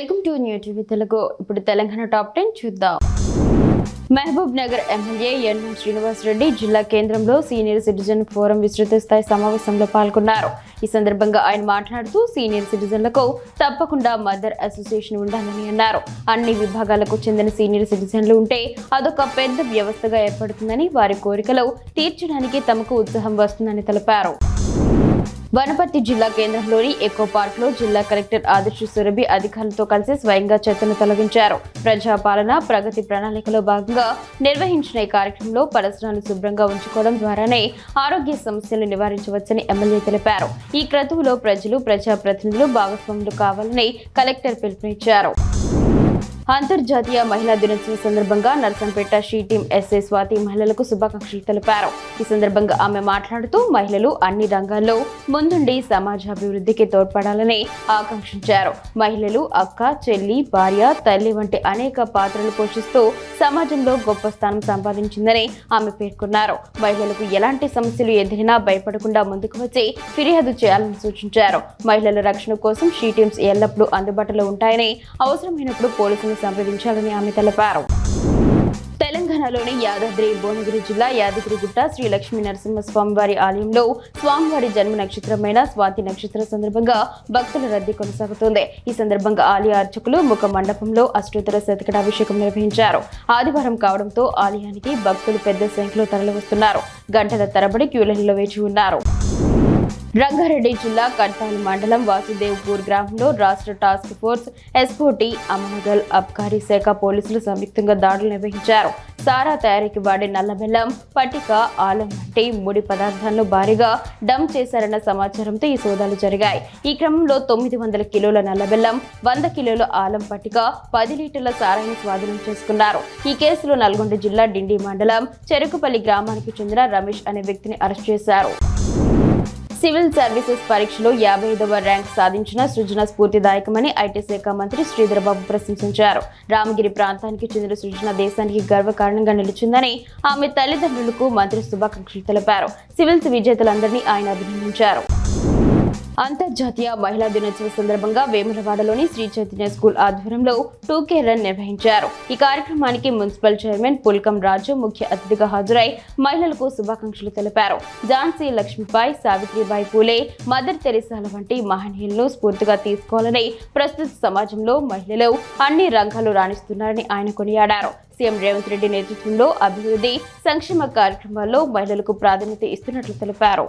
Welcome to new TV Telugu. ఇప్పుడు Telangana top 10 చూద్దాం. Mahabub Nagar MLA Yanamala Srinivas Reddy జిల్లా కేంద్రంలో సీనియర్ సిటిజన్ ఫోరం విస్తృత స్థాయి సమావేశంలో పాల్గొన్నారు. ఈ సందర్భంగా ఆయన మాట్లాడుతూ సీనియర్ సిటిజన్లకు తప్పకుండా మదర్ అసోసియేషన్ ఉండాలని అన్నారు. అన్ని విభాగాలకు చెందిన సీనియర్ సిటిజన్లు ఉంటే అదొక పెద్ద వ్యవస్థగా ఏర్పడుతుందని, వారి కోరికలు తీర్చడానికి తమకు ఉత్సాహం వస్తుందని తెలిపారు. వనపర్తి జిల్లా కేంద్రంలోని ఎకో పార్క్ లో జిల్లా కలెక్టర్ ఆదర్శ సురభి అధికారులతో కలిసి స్వయంగా చెత్తను తొలగించారు. ప్రజాపాలన ప్రగతి ప్రణాళికలో భాగంగా నిర్వహించిన ఈ కార్యక్రమంలో పరిసరాలు శుభ్రంగా ఉంచుకోవడం ద్వారానే ఆరోగ్య సమస్యలు నివారించవచ్చని ఎమ్మెల్యే తెలిపారు. ఈ క్రతువులో ప్రజలు, ప్రజాప్రతినిధులు భాగస్వాములు కావాలని కలెక్టర్ పిలుపునిచ్చారు. అంతర్జాతీయ మహిళా దినోత్సవం సందర్భంగా Narsampet she team SA Swathi మహిళలకు శుభాకాంక్షలు తెలిపారు. ఈ సందర్భంగా ఆమె మాట్లాడుతూ మహిళలు అన్ని రంగాల్లో ముందుండి సమాజాభివృద్ధికి తోడ్పడాలని ఆకాంక్షించారు. మహిళలు అక్క, చెల్లి, భార్య, తల్లి వంటి అనేక పాత్రలు పోషిస్తూ సమాజంలో గొప్ప స్థానం సంపాదించిందని ఆమె పేర్కొన్నారు. మహిళలకు ఎలాంటి సమస్యలు ఎదురైనా భయపడకుండా ముందుకు వచ్చి ఫిర్యాదు చేయాలని సూచించారు. మహిళల రక్షణ కోసం షీ టీమ్స్ ఎల్లప్పుడూ అందుబాటులో ఉంటాయని, అవసరమైనప్పుడు పోలీసులు సంప్రదించాలని ఆమె తెలిపారు. తెలంగాణలోని యాదాద్రి భువనగిరి జిల్లా యాదగిరిగుట్ట శ్రీ లక్ష్మీ నరసింహస్వామి వారి ఆలయంలో స్వామివారి జన్మ నక్షత్రమైన స్వాతి నక్షత్ర సందర్భంగా భక్తుల రద్దీ కొనసాగుతోంది. ఈ సందర్భంగా ఆలయ అర్చకులు ముఖ మండపంలో అష్టోత్తర శతకటాభిషేకం నిర్వహించారు. ఆదివారం కావడంతో ఆలయానికి భక్తులు పెద్ద సంఖ్యలో తరలివస్తున్నారు. గంటల తరబడి క్యూలైన్లో వేచి ఉన్నారు. రంగారెడ్డి జిల్లా కట్టాల మండలం వాసుదేవ్పూర్ గ్రామంలో రాష్ట్ర task force SOT, Amangal abkari శాఖ పోలీసులు సంయుక్తంగా దాడులు నిర్వహించారు. సారా తయారీకి వాడే నల్లబెల్లం, పట్టిక, ఆలం వంటి ముడి పదార్థాలను భారీగా డంప్ చేశారన్న సమాచారంతో ఈ సోదాలు జరిగాయి. ఈ క్రమంలో 900 కిలోల నల్లబెల్లం, 100 కిలోల ఆలం పట్టిక, 10 లీటర్ల సారాయిని స్వాధీనం చేసుకున్నారు. ఈ కేసులో నల్గొండ జిల్లా డిండి మండలం చెరుకుపల్లి గ్రామానికి చెందిన రమేష్ అనే వ్యక్తిని అరెస్ట్ చేశారు. సివిల్ సర్వీసెస్ పరీక్షలో 55వ ర్యాంక్ సాధించిన సృజన స్ఫూర్తిదాయకమని ఐటీ శాఖ మంత్రి శ్రీధర్ బాబు ప్రశంసించారు. రామగిరి ప్రాంతానికి చెందిన సృజన దేశానికి గర్వకారణంగా నిలిచిందని ఆమె తల్లిదండ్రులకు మంత్రి శుభాకాంక్షలు తెలిపారు. సివిల్స్ విజేతలందరినీ ఆయన అభినందించారు. అంతర్జాతీయ మహిళా దినోత్సవం సందర్భంగా వేములవాడలోని శ్రీ చైతన్య స్కూల్ ఆధ్వర్యంలో 2K రన్ నిర్వహించారు. ఈ కార్యక్రమానికి మున్సిపల్ చైర్మన్ పుల్కం రాజు ముఖ్య అతిథిగా హాజరై మహిళలకు శుభాకాంక్షలు తెలిపారు. ఝాన్సీ లక్ష్మీబాయి, సావిత్రిబాయి పూలే, మదర్ తెరెసాల వంటి మహనీయులను స్ఫూర్తిగా తీసుకోవాలని, ప్రస్తుత సమాజంలో మహిళలు అన్ని రంగాల్లో రాణిస్తున్నారని ఆయన కొనియాడారు. సీఎం రేవంత్ రెడ్డి నేతృత్వంలో అభివృద్ధి, సంక్షేమ కార్యక్రమాల్లో మహిళలకు ప్రాధాన్యత ఇస్తున్నట్లు తెలిపారు.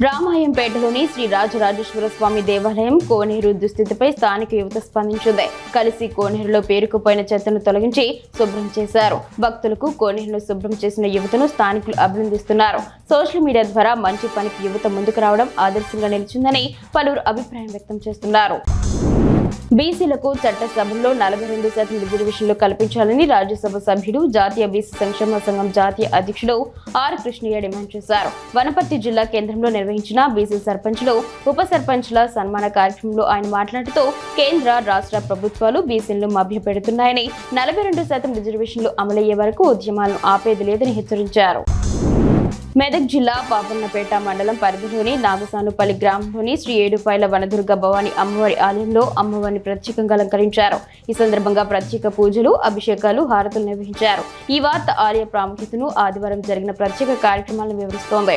రామాయంపేటలోని శ్రీ రాజరాజేశ్వర స్వామి దేవాలయం కోనేరు దుస్థితిపై స్థానిక యువత స్పందించింది. కలిసి కోనేరులో పేరుకుపోయిన చెత్తను తొలగించి శుభ్రం చేశారు. భక్తులకు కోనేరును శుభ్రం చేసిన యువతను స్థానికులు అభినందిస్తున్నారు. సోషల్ మీడియా ద్వారా మంచి పనికి యువత ముందుకు రావడం ఆదర్శంగా నిలిచిందని పలువురు అభిప్రాయం వ్యక్తం చేస్తున్నారు. బీసీలకు చట్టసభల్లో 42% రిజర్వేషన్లు కల్పించాలని రాజ్యసభ సభ్యుడు, జాతీయ బీసీ సంక్షేమ సంఘం జాతీయ అధ్యక్షుడు ఆర్ కృష్ణయ్య డిమాండ్ చేశారు. వనపర్తి జిల్లా కేంద్రంలో నిర్వహించిన బీసీ సర్పంచ్లు, ఉప సర్పంచ్ల సన్మాన కార్యక్రమంలో ఆయన మాట్లాడుతూ కేంద్ర, రాష్ట్ర ప్రభుత్వాలు బీసీలను మభ్యపెడుతున్నాయని, 42% రిజర్వేషన్లు అమలయ్యే వరకు ఉద్యమాలను ఆపేది లేదని హెచ్చరించారు. మెదక్ జిల్లా పాపన్నపేట మండలం పరిధిలోని నాగసానుపల్లి గ్రామంలోని శ్రీ ఏడుపాయల వనదుర్గ భవాని అమ్మవారి ఆలయంలో అమ్మవారిని ప్రత్యేకంగా అలంకరించారు. ఈ సందర్భంగా ప్రత్యేక పూజలు, అభిషేకాలు, హారతులు నిర్వహించారు. ఈ వార్త ఆలయ ప్రాముఖ్యతను, ఆదివారం జరిగిన ప్రత్యేక కార్యక్రమాలను వివరిస్తోంది.